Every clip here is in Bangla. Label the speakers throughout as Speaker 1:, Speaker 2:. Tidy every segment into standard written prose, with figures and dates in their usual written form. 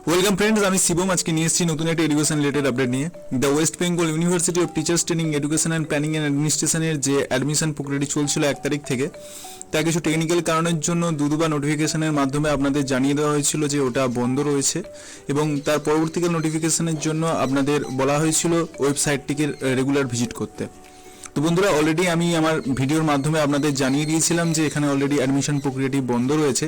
Speaker 1: ওয়েলকাম ফ্রেন্ডস, আমি শিবম। আজকে নিয়ে এসেছি নতুন একটা এডুকেশন রিলেটেড আপডেট নিয়ে। The West Bengal University of Teachers Training Education and Planning and অ্যাডমিনিস্ট্রেশনের যে অ্যাডমিশন প্রক্রিয়াটি চলছিল 1 তারিখ থেকে, তা কিছু টেকনিক্যাল কারণের জন্য দুবার নোটিফিকেশনের মাধ্যমে আপনাদের জানিয়ে দেওয়া হয়েছিল যে ওটা বন্ধ রয়েছে, এবং তার পরবর্তীকাল নোটিফিকেশনের জন্য আপনাদের বলা হয়েছিল ওয়েবসাইটটিকে রেগুলার ভিজিট করতে। তো বন্ধুরা, অলরেডি আমি আমার ভিডিওর মাধ্যমে আপনাদের জানিয়ে দিয়েছিলাম যে এখানে অলরেডি অ্যাডমিশন প্রক্রিয়াটি বন্ধ রয়েছে।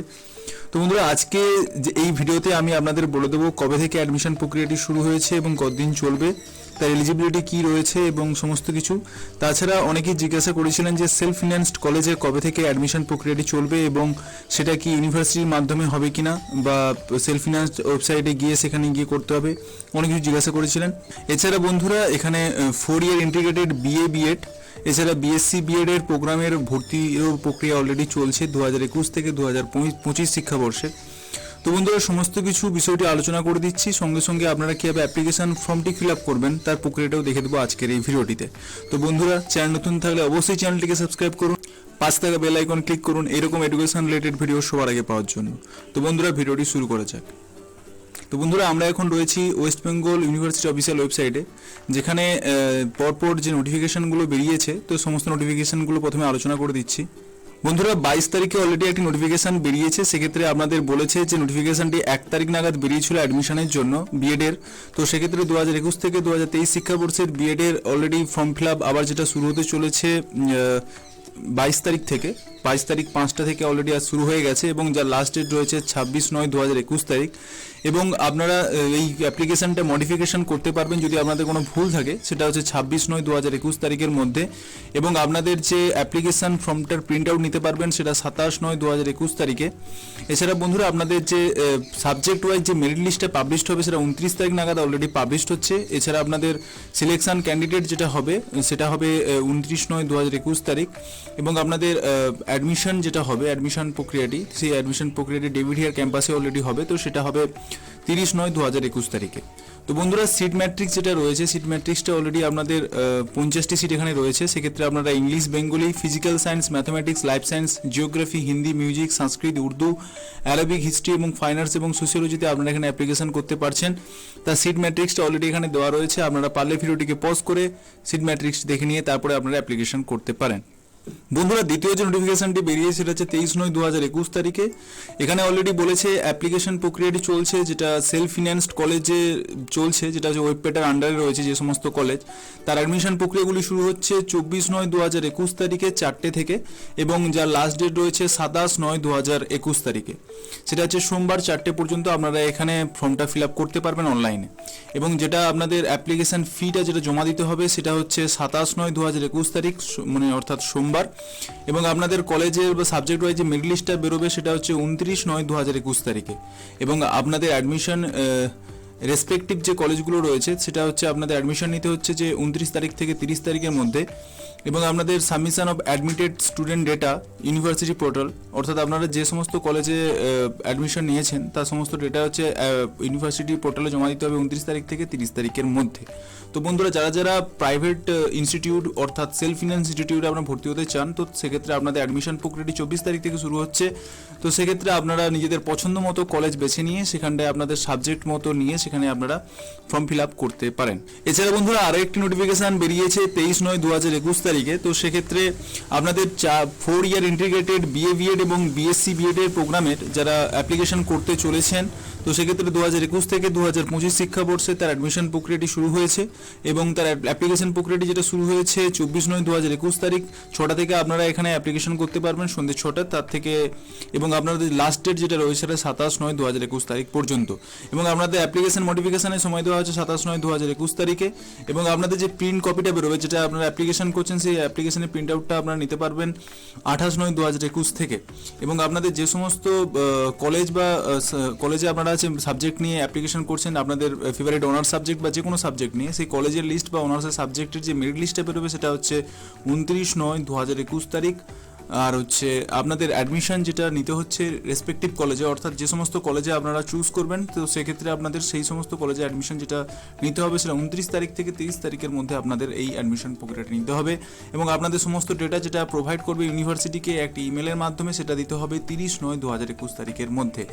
Speaker 1: তো বন্ধুরা, আজকে যে এই ভিডিওতে আমি আপনাদের বলে দেবো কবে থেকে অ্যাডমিশন প্রক্রিয়াটি শুরু হয়েছে এবং কতদিন চলবে, তার এলিজিবিলিটি কী রয়েছে এবং সমস্ত কিছু। তাছাড়া অনেকেই জিজ্ঞাসা করেছিলেন যে সেলফ ফিন্যান্সড কলেজে কবে থেকে অ্যাডমিশন প্রক্রিয়াটি চলবে এবং সেটা কি ইউনিভার্সিটির মাধ্যমে হবে কিনা বা সেলফ ফিন্যান্সড ওয়েবসাইটে গিয়ে সেখানে গিয়ে করতে হবে, অনেক কিছু জিজ্ঞাসা করেছিলেন। এছাড়া বন্ধুরা, এখানে 4 ইয়ার ইন্টিগ্রেটেড BA/B.ED, এছাড়া BSc/B.ED এর প্রোগ্রামের ভর্তির প্রক্রিয়া অলরেডি চলছে 2021 থেকে 2025 শিক্ষাবর্ষে। তো বন্ধুরা, সমস্ত কিছু বিষয়টি আলোচনা করে দিচ্ছি, সঙ্গে সঙ্গে আপনারা কীভাবে অ্যাপ্লিকেশন ফর্মটি ফিল আপ করবেন তার প্রক্রিয়াটাও দেখে দেবো আজকের এই ভিডিওটিতে। তো বন্ধুরা, চ্যানেল নতুন থাকলে অবশ্যই চ্যানেলটিকে সাবস্ক্রাইব করুন, পাশে থাকা বেল আইকন ক্লিক করুন এরকম এডুকেশন রিলেটেড ভিডিও সবার আগে পাওয়ার জন্য। তো বন্ধুরা, ভিডিওটি শুরু করা যাক। তো বন্ধুরা, আমরা এখন রয়েছি ওয়েস্ট বেঙ্গল ইউনিভার্সিটি অফিসিয়াল ওয়েবসাইটে, যেখানে পরপর যে নোটিফিকেশানগুলো বেরিয়েছে, তো সমস্ত নোটিফিকেশানগুলো প্রথমে আলোচনা করে দিচ্ছি। বন্ধুরা, 22 তারিখে অলরেডি একটি নোটিফিকেশান বেরিয়েছে। সেক্ষেত্রে আপনাদের বলেছে যে নোটিফিকেশানটি 1 তারিখ নাগাদ বেরিয়েছিল অ্যাডমিশনের জন্য B.ED-এর। তো সেক্ষেত্রে 2021 থেকে 2023 শিক্ষাবর্ষের B.ED-এর অলরেডি ফর্ম ফিল আপ আবার যেটা শুরু হতে চলেছে 22 তারিখ থেকে, 22 তারিখ 5টা থেকে অলরেডি আজ শুরু হয়ে গেছে, এবং যার লাস্ট ডেট রয়েছে 26/9/2021 তারিখ। এবং আপনারা এই অ্যাপ্লিকেশানটা মডিফিকেশান করতে পারবেন যদি আপনাদের কোনো ভুল থাকে, সেটা হচ্ছে 26/9/2021 তারিখের মধ্যে। এবং আপনাদের যে অ্যাপ্লিকেশান ফর্মটার প্রিন্ট আউট নিতে পারবেন সেটা 27/9/2021 তারিখে। এছাড়া বন্ধুরা, আপনাদের যে সাবজেক্ট ওয়াইজ যে মেরিট লিস্টটা পাবলিশড হবে সেটা 29 তারিখ নাগাদ অলরেডি পাবলিশড হচ্ছে। এছাড়া আপনাদের সিলেকশন ক্যান্ডিডেট যেটা হবে সেটা হবে 29/9/2021 তারিখ। এবং আপনাদের অ্যাডমিশন যেটা হবে, অ্যাডমিশন প্রক্রিয়াটি, সেই অ্যাডমিশন প্রক্রিয়াটি ডেভিড হিয়ার ক্যাম্পাসে অলরেডি হবে, তো সেটা হবে 30/9/2021 তারিখে। তো বন্ধুরা, সিট ম্যাট্রিক্স যেটা রয়েছে, সিট ম্যাট্রিক্সটা অলরেডি আপনাদের 50টি সিট এখানে রয়েছে। সেক্ষেত্রে আপনারা English, Bengali, physical science, mathematics, life science, geography, Hindi, music, Sanskrit, Urdu, Arabic, history এবং ফাইন আর্টস এবং সোশিওলজিতে আপনারা এখানে অ্যাপ্লিকেশন করতে পারছেন। তার সিট ম্যাট্রিক্সটা অলরেডি এখানে দেওয়া রয়েছে। আপনারা পারলে ভিডিওটিকে পজ করে সিট ম্যাট্রিক্স দেখে নিয়ে তারপরে আপনারা অ্যাপ্লিকেশন করতে পারেন। বন্ধুরা, দ্বিতীয় যে নোটিফিকেশনটি বেরিয়েছে সেটা হচ্ছে 23/9/2021 তারিখে। এখানে অলরেডি বলেছে অ্যাপ্লিকেশন প্রক্রিয়াটি চলছে, যেটা সেলফ ফিন্যান্সড কলেজে চলছে, যেটা হচ্ছে ওয়েবপেটার আন্ডারে রয়েছে যে সমস্ত কলেজ, তার অ্যাডমিশন প্রক্রিয়াগুলি শুরু হচ্ছে 24/9/2021 তারিখে 4টে থেকে, এবং যার লাস্ট ডেট রয়েছে 27/9/2021 তারিখে। সেটা হচ্ছে সোমবার 4টে পর্যন্ত আপনারা এখানে ফর্মটা ফিল আপ করতে পারবেন অনলাইনে। এবং যেটা আপনাদের অ্যাপ্লিকেশন ফিটা যেটা জমা দিতে হবে সেটা হচ্ছে 27/9/2021 তারিখ, মানে অর্থাৎ সোমবার। এবং আপনাদের কলেজের বা সাবজেক্ট ওয়াইজ যে মেরিট লিস্টটা বেরোবে সেটা হচ্ছে 29/9/2021 তারিখে। এবং আপনাদের অ্যাডমিশন রেসপেক্টিভ যে কলেজগুলো রয়েছে সেটা হচ্ছে আপনাদের অ্যাডমিশন নিতে হচ্ছে যে 29 তারিখ থেকে 30 তারিখের মধ্যে। এবং আপনাদের submission of admitted student data university portal, অর্থাৎ আপনারা যে সমস্ত কলেজে অ্যাডমিশন নিয়েছেন তার সমস্ত ডেটা হচ্ছে ইউনিভার্সিটি পোর্টালে জমা দিতে হবে 29 তারিখ থেকে 30 তারিখের মধ্যে। তো বন্ধুরা, যারা যারা প্রাইভেট ইনস্টিটিউট অর্থাৎ সেলফ ফিন্যান্স ইনস্টিটিউটে আপনারা ভর্তি হতে চান, তো সেক্ষেত্রে আপনাদের অ্যাডমিশন প্রক্রিয়াটি 24 তারিখ থেকে শুরু হচ্ছে। তো সেক্ষেত্রে আপনারা নিজেদের পছন্দ মতো কলেজ বেছে নিয়ে সেখানটায় আপনাদের সাবজেক্ট মতো নিয়ে সেখানে আপনারা ফর্ম ফিল আপ করতে পারেন। এছাড়া বন্ধুরা, আরও একটি নোটিফিকেশান বেরিয়েছে 23/9/2021 তারিখে। তো সেক্ষেত্রে আপনাদের 4 ইয়ার ইন্টিগ্রেটেড BA/B.ED এবং BSc/B.ED এর প্রোগ্রামের যারা অ্যাপ্লিকেশন করতে চলেছেন, তো সেক্ষেত্রে 2021 থেকে 2025 শিক্ষাবর্ষে তার অ্যাডমিশন প্রক্রিয়াটি শুরু হয়েছে। এবং তার অ্যাপ্লিকেশন প্রক্রিয়াটি যেটা শুরু হয়েছে 24/9/2021 তারিখ 6টা থেকে আপনারা এখানে অ্যাপ্লিকেশন করতে পারবেন সন্ধ্যে 6টা তার থেকে। এবং আপনাদের লাস্ট ডেট যেটা রয়েছে সেটা 27/9/2021 তারিখ পর্যন্ত। এবং আপনাদের অ্যাপ্লিকেশন মডিফিকেশনের সময় দেওয়া হচ্ছে 27/9/2021 তারিখে। এবং আপনাদের যে প্রিন্ট কপিটা বেরোবে, যেটা আপনারা অ্যাপ্লিকেশন করছেন, সেই অ্যাপ্লিকেশনের প্রিন্ট আউটটা আপনারা নিতে পারবেন 28/9/2021 থেকে। এবং আপনাদের যে সমস্ত কলেজ বা কলেজে আপনারা সাবজেক্ট নিয়ে অ্যাপ্লিকেশন করছেন, আপনাদের ফেভারিট অনার্স সাবজেক্ট বা যে কোনো সাবজেক্ট নিয়ে, সেই কলেজের লিস্ট বা অনার্সের সাবজেক্টের যে মেরিট লিস্টটা বেরোবে সেটা হচ্ছে 29/9/2021 তারিখ আর হচ্ছে আপনাদের অ্যাডমিশন যেটা নিতে হচ্ছে রেসপেক্টিভ কলেজে, অর্থাৎ যে সমস্ত কলেজে আপনারা চুজ করবেন, তো সেক্ষেত্রে আপনাদের সেই সমস্ত কলেজে অ্যাডমিশন যেটা নিতে হবে সেটা 29 তারিখ থেকে 30 তারিখের মধ্যে আপনাদের এই অ্যাডমিশন প্রক্রিয়াটা নিতে হবে। এবং আপনাদের সমস্ত ডেটা যেটা প্রোভাইড করবে ইউনিভার্সিটিকে একটি ইমেলের মাধ্যমে সেটা দিতে হবে 30/9/2021 তারিখের মধ্যে।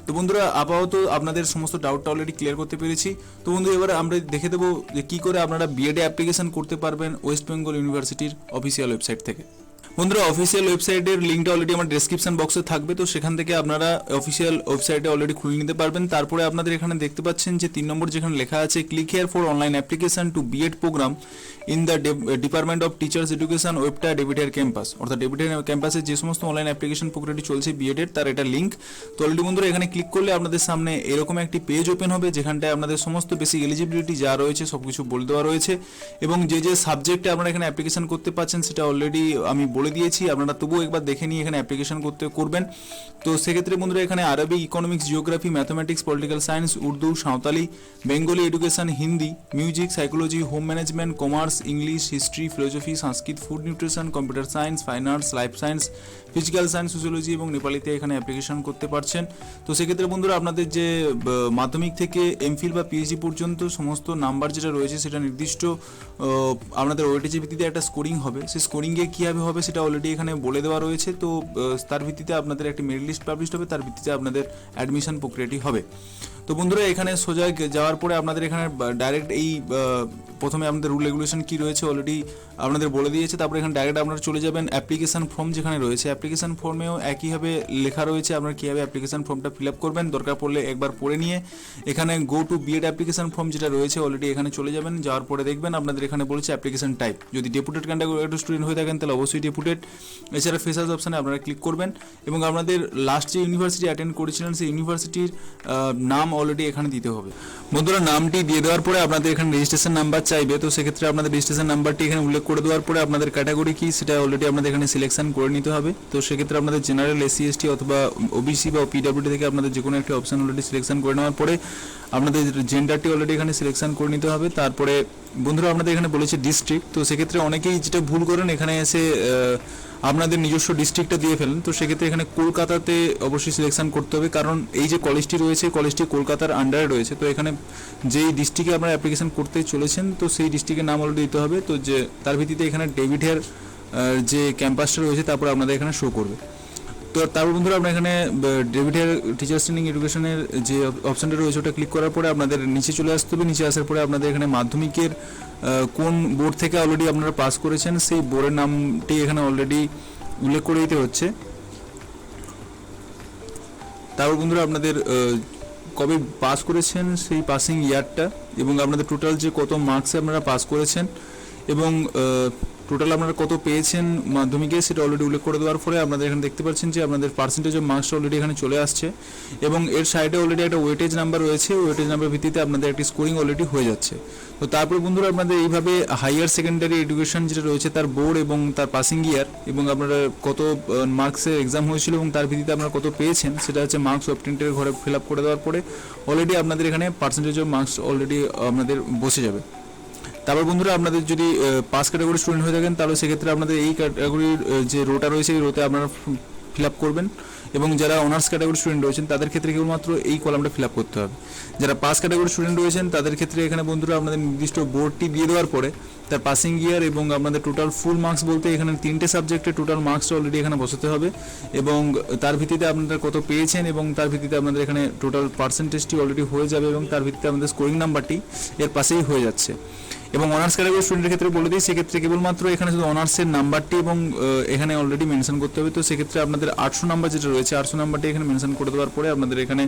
Speaker 1: তো বন্ধুরা, আপাতত আপনাদের সমস্ত ডাউটটা অলরেডি ক্লিয়ার করতে পেরেছি। তো বন্ধু, এবারে আমরা দেখে দেবো যে কী করে আপনারা বিএডে অ্যাপ্লিকেশন করতে পারবেন ওয়েস্ট বেঙ্গল ইউনিভার্সিটির অফিসিয়াল ওয়েবসাইট থেকে। বন্ধুরা, অফিসিয়াল ওয়েবসাইটের লিঙ্কটা অলরেডি আমার ডেসক্রিপশন বক্সে থাকবে, তো সেখান থেকে আপনারা অফিসিয়াল ওয়েবসাইটে অলরেডি খুলে নিতে পারবেন। তারপরে আপনাদের এখানে দেখতে পাচ্ছেন যে 3 নম্বর যেখানে লেখা আছে click here for online application to B Ed programme in the department of teachers education ওয়েবটা ডেভিড ক্যাম্পাস, অর্থাৎ ডেভিড ক্যাম্পাসে যে সমস্ত অনলাইন অ্যাপ্লিকেশন প্রক্রিয়াটি চলছে বিএডের, তার এটা লিঙ্ক। তো অলরেডি বন্ধুরা, এখানে ক্লিক করলে আপনাদের সামনে এরকম একটি পেজ ওপেন হবে যেখানটায় আপনাদের সমস্ত বেসিক এলিজিবিলিটি যা রয়েছে সব কিছু বলে দেওয়া রয়েছে, এবং যে যে সাবজেক্টে আপনারা এখানে অ্যাপ্লিকেশন করতে পারছেন সেটা অলরেডি আমি বলে দিয়েছি। আপনারা তবুও একবার দেখে নিয়ে এখানে অ্যাপ্লিকেশন করবেন। তো সেক্ষেত্রে বন্ধুরা, এখানে আরবি, economics, geography, mathematics, political science, Urdu, Santali, Bengali education, Hindi, music, psychology, home management, commerce, English, history, philosophy, Sanskrit, food nutrition, computer science, fine arts, life science, physical science, sociology এবং নেপালিতে এখানে অ্যাপ্লিকেশন করতে পারছেন। তো সেক্ষেত্রে বন্ধুরা, আপনাদের যে মাধ্যমিক থেকে এমফিল বা পিএইচডি পর্যন্ত সমস্ত নাম্বার যেটা রয়েছে সেটা নির্দিষ্ট আপনাদের ওয়েটেজের ভিত্তিতে একটা স্কোরিং হবে। সেই স্কোরিংয়ে কীভাবে হবে সেটা অলরেডি এখানে বলে দেওয়া রয়েছে। তো তার ভিত্তিতে আপনাদের একটি মেরিট লিস্ট পাবলিশ হবে, তার ভিত্তিতে আপনাদের অ্যাডমিশন প্রক্রিয়াটি হবে। তো বন্ধুরা, এখানে সোজা যাওয়ার পরে আপনাদের এখানে ডাইরেক্ট এই প্রথমে আপনাদের রুল রেগুলেশন কী রয়েছে অলরেডি আপনাদের বলে দিয়েছে। তারপরে এখানে ডাইরেক্ট আপনারা চলে যাবেন অ্যাপ্লিকেশন ফর্ম যেখানে রয়েছে। অ্যাপ্লিকেশন ফর্মেও একইভাবে লেখা রয়েছে আপনারা কীভাবে অ্যাপ্লিকেশন ফর্মটা ফিল আপ করবেন। দরকার পড়লে একবার পড়ে নিয়ে এখানে go to BEd application form যেটা রয়েছে অলরেডি এখানে চলে যাবেন। যাওয়ার পরে দেখবেন আপনাদের এখানে বলেছে অ্যাপ্লিকেশন টাইপ। যদি ডেপুটেড ক্যান্ডিডেট স্টুডেন্ট হয়ে থাকেন তাহলে অবশ্যই ডেপুটেড। এছাড়া ফ্রেশার্স অপশানে আপনারা ক্লিক করবেন এবং আপনাদের লাস্ট যে ইউনিভার্সিটি অ্যাটেন্ড করেছিলেন সেই ইউনিভার্সিটির নাম অলরেডি এখানে দিতে হবে। বন্ধুরা, নামটি দিয়ে দেওয়ার পরে আপনাদের এখানে রেজিস্ট্রেশন নাম্বার চাইবে। তো সেক্ষেত্রে আপনাদের রেজিস্ট্রেশন নাম্বারটি এখানে উল্লেখ করে দেওয়ার পরে আপনাদের ক্যাটাগরি কি সেটা অলরেডি আপনাদের এখানে সিলেকশন করে নিতে হবে। তো সেক্ষেত্রে আপনাদের জেনারেল, এসসি, এসটি অথবা ওবিসি বা পিডব্লিউডি থেকে আপনাদের যে কোনো একটা অপশন অলরেডি সিলেকশন করে নেওয়ার পরে আপনাদের জেন্ডারটি অলরেডি এখানে সিলেকশন করে নিতে হবে। তারপরে বন্ধুরা, আপনাদের এখানে বলেছে ডিস্ট্রিক্ট। তো সেক্ষেত্রে অনেকেই যেটা ভুল করেন এখানে এসে আপনাদের নিজস্ব ডিস্ট্রিক্টটা দিয়ে ফেলেন। তো সেক্ষেত্রে এখানে কলকাতাতে অবশ্যই সিলেকশন করতে হবে, কারণ এই যে কলেজটি রয়েছে কলেজটি কলকাতার আন্ডারে রয়েছে। তো এখানে যেই ডিস্ট্রিক্টে আপনারা অ্যাপ্লিকেশন করতে চলেছেন তো সেই ডিস্ট্রিক্টের নাম অলরেডি দিতে হবে। তো যে তার ভিত্তিতে এখানে ডেভিডের যে ক্যাম্পাসটা রয়েছে তারপর আপনাদের এখানে শো করবে। তো তারপর বন্ধুরা, আপনার এখানে ডেভিডের টিচার্স ট্রেনিং এডুকেশনের যে অপশানটা রয়েছে ওটা ক্লিক করার পরে আপনাদের নিচে চলে আসতে হবে। নিচে আসার পরে আপনাদের এখানে মাধ্যমিকের কোন বোর্ড থেকে অলরেডি আপনারা পাস করেছেন সেই বোর্ডের নামটি এখানে অলরেডি উল্লেখ করে দিতে হচ্ছে। তারপর বন্ধুরা, আপনাদের কবে পাস করেছেন সেই পাসিং ইয়ারটা এবং আপনাদের টোটাল যে কত মার্কসে আপনারা পাস করেছেন এবং টোটাল আপনারা কত পেয়েছেন মাধ্যমিকে সেটা অলরেডি উল্লেখ করে দেওয়ার পরে আপনাদের এখানে দেখতে পাচ্ছেন যে আপনাদের পার্সেন্টেজ অফ মার্কসটা অলরেডি এখানে চলে আসছে এবং এর সাইডে অলরেডি একটা ওয়েটেজ নাম্বার রয়েছে। ওয়েটেজ নাম্বার ভিত্তিতে আপনাদের একটি স্কোরিং অলরেডি হয়ে যাচ্ছে। তো তারপরে বন্ধুরা, আপনাদের এইভাবে হাইয়ার সেকেন্ডারি এডুকেশন যেটা রয়েছে তার বোর্ড এবং তার পাসিং ইয়ার এবং আপনারা কত মার্কসের এক্সাম হয়েছিল এবং তার ভিত্তিতে আপনারা কত পেয়েছেন সেটা হচ্ছে মার্কস অবটেন্টের ঘরে ফিল আপ করে দেওয়ার পরে অলরেডি আপনাদের এখানে পার্সেন্টেজ অফ মার্কস অলরেডি আপনাদের বসে যাবে। তারপর বন্ধুরা, আপনাদের যদি পাস ক্যাটাগরি স্টুডেন্ট হয়ে থাকেন তাহলে সেক্ষেত্রে আপনাদের এই ক্যাটাগরির যে রোটা রয়েছে এই রোতে আপনারা ফিল আপ করবেন এবং যারা অনার্স ক্যাটাগরি স্টুডেন্ট রয়েছেন তাদের ক্ষেত্রে কেবলমাত্র এই কলামটা ফিল আপ করতে হবে। যারা পাস ক্যাটাগরি স্টুডেন্ট রয়েছেন তাদের ক্ষেত্রে এখানে বন্ধুরা আপনাদের নির্দিষ্ট বোর্ডটি দিয়ে দেওয়ার পরে তার পাসিং ইয়ার এবং আপনাদের টোটাল ফুল মার্কস বলতে এখানে 3টে সাবজেক্টে টোটাল মার্কসটা অলরেডি এখানে বসাতে হবে এবং তার ভিত্তিতে আপনারা কত পেয়েছেন এবং তার ভিত্তিতে আপনাদের এখানে টোটাল পার্সেন্টেজটি অলরেডি হয়ে যাবে এবং তার ভিত্তিতে আমাদের স্কোরিং নাম্বারটি এর পাশেই হয়ে যাচ্ছে। এবং অনার্স ক্যাটাগরি স্টুডেন্টের ক্ষেত্রে বলে দিই, সেক্ষেত্রে কেবলমাত্র এখানে শুধু অনার্সের নাম্বারটি এবং এখানে অলরেডি মেনশন করতে হবে। তো সেক্ষেত্রে আপনাদের 800 নাম্বার যেটা রয়েছে 800 নাম্বারটি এখানে মেনশন করে দেওয়ার পরে আপনাদের এখানে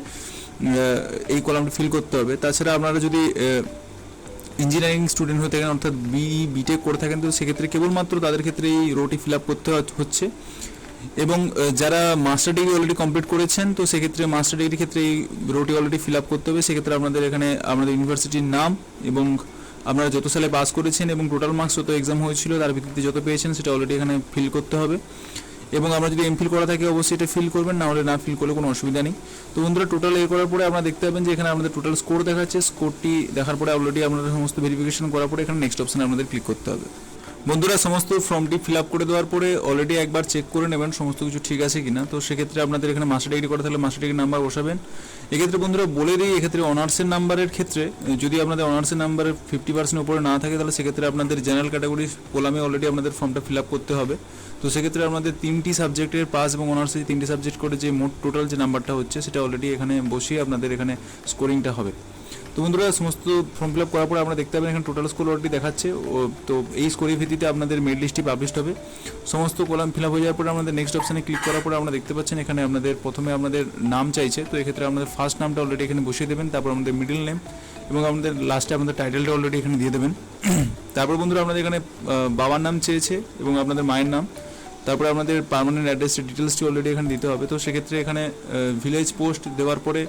Speaker 1: এই কলামটি ফিল করতে হবে। তাছাড়া আপনারা যদি ইঞ্জিনিয়ারিং স্টুডেন্ট হয়ে থাকেন অর্থাৎ বিটেক করে থাকেন তো সেক্ষেত্রে কেবলমাত্র তাদের ক্ষেত্রে এই রোটি ফিল আপ করতে হচ্ছে। এবং যারা মাস্টার ডিগ্রি অলরেডি কমপ্লিট করেছেন তো সেক্ষেত্রে মাস্টার ডিগ্রির ক্ষেত্রে এই রোটি অলরেডি ফিল আপ করতে হবে। সেক্ষেত্রে আপনাদের এখানে আমাদের ইউনিভার্সিটির নাম এবং আপনারা যত সালে পাস করেছেন এবং টোটাল মার্কস যত এক্সাম হয়েছিল তার ভিত্তিতে যত পেয়েছেন সেটা অলরেডি এখানে ফিল করতে হবে। এবং আমরা যদি এমফিল করা থাকে অবশ্যই এটা ফিল করবেন, না হলে না ফিল করলে কোনো অসুবিধা নেই। তো বন্ধুরা, টোটাল এ করার পরে আপনারা দেখতে পাবেন যে এখানে আমাদের টোটাল স্কোর দেখাচ্ছে। স্কোরটি দেখার পরে অলরেডি আপনাদের সমস্ত ভেরিফিকেশন করার পরে এখানে নেক্সট অপশানে আপনাদের ক্লিক করতে হবে। বন্ধুরা সমস্ত ফর্মটি ফিল আপ করে দেওয়ার পরে অলরেডি একবার চেক করে নেবেন সমস্ত কিছু ঠিক আছে কিনা। তো সেক্ষেত্রে আপনাদের এখানে মাস্টার ডিগ্রি করা থাকলে মাস্টার ডিগ্রি নাম্বার বসাবেন। এক্ষেত্রে বন্ধুরা বলে দিই, এক্ষেত্রে অনার্সের নাম্বারের ক্ষেত্রে যদি আপনাদের অনার্সের নাম্বারের 50% উপরে না থাকে তাহলে সেক্ষেত্রে আপনাদের জেনারেল ক্যাটাগরি কলামে অলরেডি আপনাদের ফর্মটা ফিল আপ করতে হবে। তো সেক্ষেত্রে আপনাদের 3টি সাবজেক্টের পাস এবং অনার্সের 3টি সাবজেক্ট করে যে মোট টোটাল যে নাম্বারটা হচ্ছে সেটা অলরেডি এখানে বসিয়ে আপনাদের এখানে স্কোরিংটা হবে। তো বন্ধুরা সমস্ত ফর্ম ফিল আপ করার পরে আপনারা দেখতে পাবেন এখানে টোটাল স্কোর অলরেডি দেখাচ্ছে। তো এই স্কোরের ভিত্তিতে আপনাদের মেরিট লিস্টটি পাবলিশ হবে। সমস্ত কলাম ফিল আপ হয়ে যাওয়ার পরে আমাদের নেক্সট অপশানে ক্লিক করার পরে আমরা দেখতে পাচ্ছেন এখানে আপনাদের প্রথমে আপনাদের নাম চাইছে। তো এক্ষেত্রে আপনাদের ফার্স্ট নামটা অলরেডি এখানে বসিয়ে দেবেন, তারপর আমাদের মিডল নেম এবং আমাদের লাস্টে আমাদের টাইটেলটা অলরেডি এখানে দিয়ে দেবেন। তারপর বন্ধুরা আপনাদের এখানে বাবার নাম চেয়েছে এবং আপনাদের মায়ের নাম, তারপরে আমাদের পার্মানেন্ট অ্যাড্রেসের ডিটেলসটি অলরেডি এখানে দিতে হবে। তো সেক্ষেত্রে এখানে ভিলেজ পোস্ট দেওয়ার পরে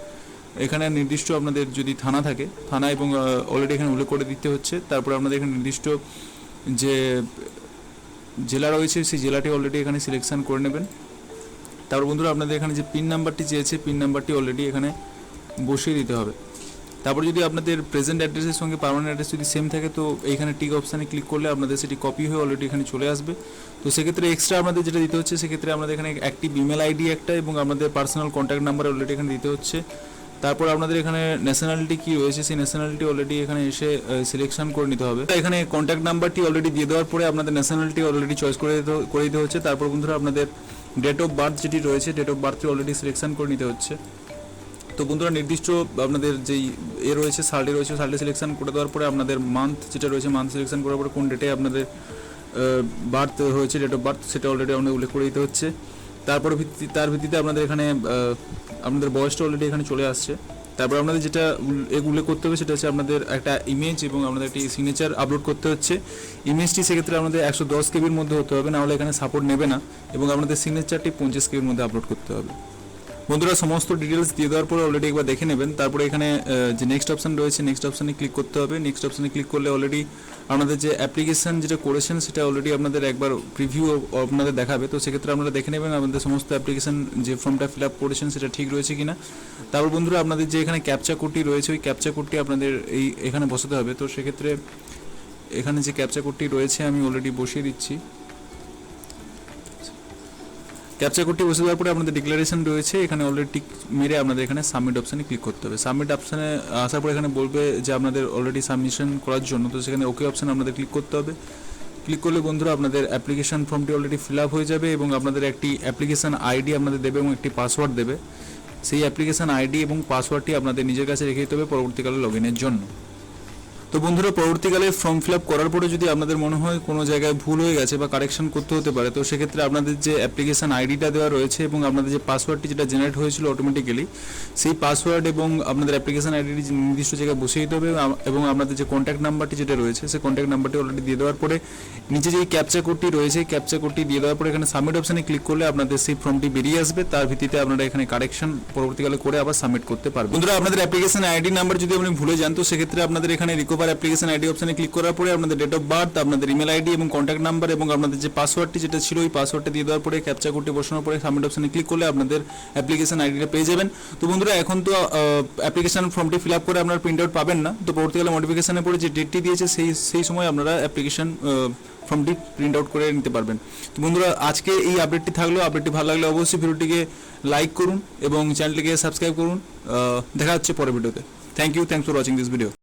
Speaker 1: এখানে নির্দিষ্ট আপনাদের যদি থানা থাকে থানা এবং অলরেডি এখানে উল্লেখ করে দিতে হচ্ছে। তারপরে আপনাদের এখানে নির্দিষ্ট যে জেলা রয়েছে সেই জেলাটি অলরেডি এখানে সিলেকশন করে নেবেন। তারপর বন্ধুরা আপনাদের এখানে যে পিন নাম্বারটি চেয়েছে পিন নাম্বারটি অলরেডি এখানে বসিয়ে দিতে হবে। তারপর যদি আপনাদের প্রেজেন্ট অ্যাড্রেসের সঙ্গে পার্মানেন্ট অ্যাড্রেস যদি সেম থাকে তো এইখানে টিক অপশানে ক্লিক করলে আপনাদের সেটি কপি হয়ে অলরেডি এখানে চলে আসবে। তো সেক্ষেত্রে এক্সট্রা আপনাদের যেটা দিতে হচ্ছে সেক্ষেত্রে আমাদের এখানে অ্যাক্টিভ ইমেল আইডি একটা এবং আপনাদের পার্সোনাল কন্ট্যাক্ট নাম্বার অলরেডি এখানে দিতে হচ্ছে। তারপর আপনাদের এখানে ন্যাশনালিটি কি রয়েছে সেই ন্যাশনালিটি অলরেডি এখানে এসে সিলেকশন করে নিতে হবে। এখানে কন্ট্যাক্ট নাম্বারটি অলরেডি দিয়ে দেওয়ার পরে আপনাদের ন্যাশনালিটি অলরেডি চয়েস করে দিতে হচ্ছে। তারপর বন্ধুরা আপনাদের ডেট অফ বার্থ যেটি রয়েছে ডেট অফ বার্থটি অলরেডি সিলেকশন করে নিতে হচ্ছে। তো বন্ধুরা নির্দিষ্ট আপনাদের যেই রয়েছে সালটি রয়েছে সালটি সিলেকশন করে দেওয়ার পরে আপনাদের মান্থ যেটা রয়েছে মান্থ সিলেকশন করার পরে কোন ডেটে আপনাদের বার্থ হয়েছে ডেট অফ বার্থ সেটা অলরেডি আপনাদের উল্লেখ করে দিতে হচ্ছে। তার ভিত্তিতে আপনাদের এখানে আপনাদের বয়সটা অলরেডি এখানে চলে আসছে। তারপর আপনাদের যেটা উল্লেখ করতে হবে সেটা হচ্ছে আপনাদের একটা ইমেজ এবং আপনাদের একটি সিগনেচার আপলোড করতে হচ্ছে। ইমেজটি সেক্ষেত্রে আপনাদের 110 কেবির মধ্যে হতে হবে, নাহলে এখানে সাপোর্ট নেবে না, এবং আপনাদের সিগনেচারটি 50 কেবির মধ্যে আপলোড করতে হবে। বন্ধুরা সমস্ত ডিটেলস দিয়ে দেওয়ার পরে অলরেডি একবার দেখে নেবেন। তারপরে এখানে যে নেক্সট অপশান রয়েছে নেক্সট অপশানে ক্লিক করতে হবে। নেক্সট অপশানে ক্লিক করলে অলরেডি আপনাদের যে অ্যাপ্লিকেশান যেটা করেছেন সেটা অলরেডি আপনাদের একবার প্রিভিউ আপনাদের দেখাবে। তো সেক্ষেত্রে আপনারা দেখে নেবেন আপনাদের সমস্ত অ্যাপ্লিকেশান যে ফর্মটা ফিল আপ করেছেন সেটা ঠিক রয়েছে কিনা। তারপর বন্ধুরা আপনাদের যে এখানে ক্যাপচা কোডটি রয়েছে ওই ক্যাপচা কোডটি আপনাদের এখানে বসাতে হবে। তো সেক্ষেত্রে এখানে যে ক্যাপচা কোডটি রয়েছে আমি অলরেডি বসিয়ে দিচ্ছি। ক্যাপচা কোডটি বসে দেওয়ার পরে আপনাদের ডিক্লারেশন রয়েছে এখানে অলরেডি টিক মেরে আপনাদের এখানে সাবমিট অপশানে ক্লিক করতে হবে। সাবমিট অপশানে আসার পরে এখানে বলবে যে আপনাদের অলরেডি সাবমিশন করার জন্য, তো সেখানে ওকে অপশানে আপনাদের ক্লিক করতে হবে। ক্লিক করলে বন্ধুরা আপনাদের অ্যাপ্লিকেশন ফর্মটি অলরেডি ফিল আপ হয়ে যাবে এবং আপনাদের একটি অ্যাপ্লিকেশন আইডি আপনাদের দেবে এবং একটি পাসওয়ার্ড দেবে। সেই অ্যাপ্লিকেশন আইডি এবং পাসওয়ার্ডটি আপনাদের নিজের কাছে রেখে দিতে হবে পরবর্তীকালে লগ ইনের জন্য। তো বন্ধুরা পরবর্তীকালে ফর্ম ফিল আপ করার পরে যদি আপনাদের মনে হয় কোনো জায়গায় ভুল হয়ে গেছে বা কারেকশন করতে হতে পারে, তো সেক্ষেত্রে আপনাদের যে অ্যাপ্লিকেশন আইডিটা দেওয়া রয়েছে এবং আপনাদের যে পাসওয়ার্ডটি যেটা জেনারেট হয়েছিল অটোমেটিক্যালি সেই পাসওয়ার্ড এবং আপনাদের অ্যাপ্লিকেশন আইডিটি নির্দিষ্ট জায়গায় বসিয়ে দিতে হবে এবং আপনাদের যে কন্ট্যাক্ট নাম্বারটি যেটা রয়েছে সেই কন্ট্যাক্ট নাম্বারটি অলরেডি দিয়ে দেওয়ার পরে নিচে যে ক্যাপচা কোডটি রয়েছে ক্যাপচা কোডটি দিয়ে দেওয়ার পরে এখানে সাবমিট অপশানে ক্লিক করলে আপনাদের সেই ফর্মটি বেরিয়ে আসবে। তার ভিত্তিতে আপনারা এখানে কারেকশন পরবর্তীকালে করে আবার সাবমিট করতে পারবেন। বন্ধুরা আপনাদের অ্যাপ্লিকেশন আইডি নাম্বার যদি আপনি ভুলে যান তো সেক্ষেত্রে আপনাদের এখানে রিকভার অ্যাপ্লিকেশন আইডি অপশানে ক্লিক করার পরে আপনাদের ডেট অফ বার্থ আপনাদের ইমেল আইডি এবং কন্ট্যাক্ট নাম্বার এবং আপনাদের যে পাসওয়ার্ডটি যেটা ছিল ওই পাসওয়ার্ডটা দিয়ে দেওয়ার পরে ক্যাপচা কোডটি বসানোর পরে সাবমিট অপশানে ক্লিক করলে আপনাদের অ্যাপ্লিকেশন আইডিটা পেয়ে যাবেন। তো বন্ধুরা এখন তো অ্যাপ্লিকেশন ফর্মটি ফিল আপ করে আপনারা প্রিন্ট আউট পাবেন না, তো পরবর্তীকালে মডিফিকেশনের পরে যে ডেটটি দিয়েছে সেই সময় আপনারা অ্যাপ্লিকেশন ফর্মটি প্রিন্ট আউট করে নিতে পারবেন। তো বন্ধুরা আজকে এই আপডেটটি থাকলো। আপডেটটি ভালো লাগলে অবশ্যই ভিডিওটিকে লাইক করুন এবং চ্যানেলটিকে সাবস্ক্রাইব করুন। দেখা হচ্ছে পরের ভিডিওতে। Thank you for watching this video.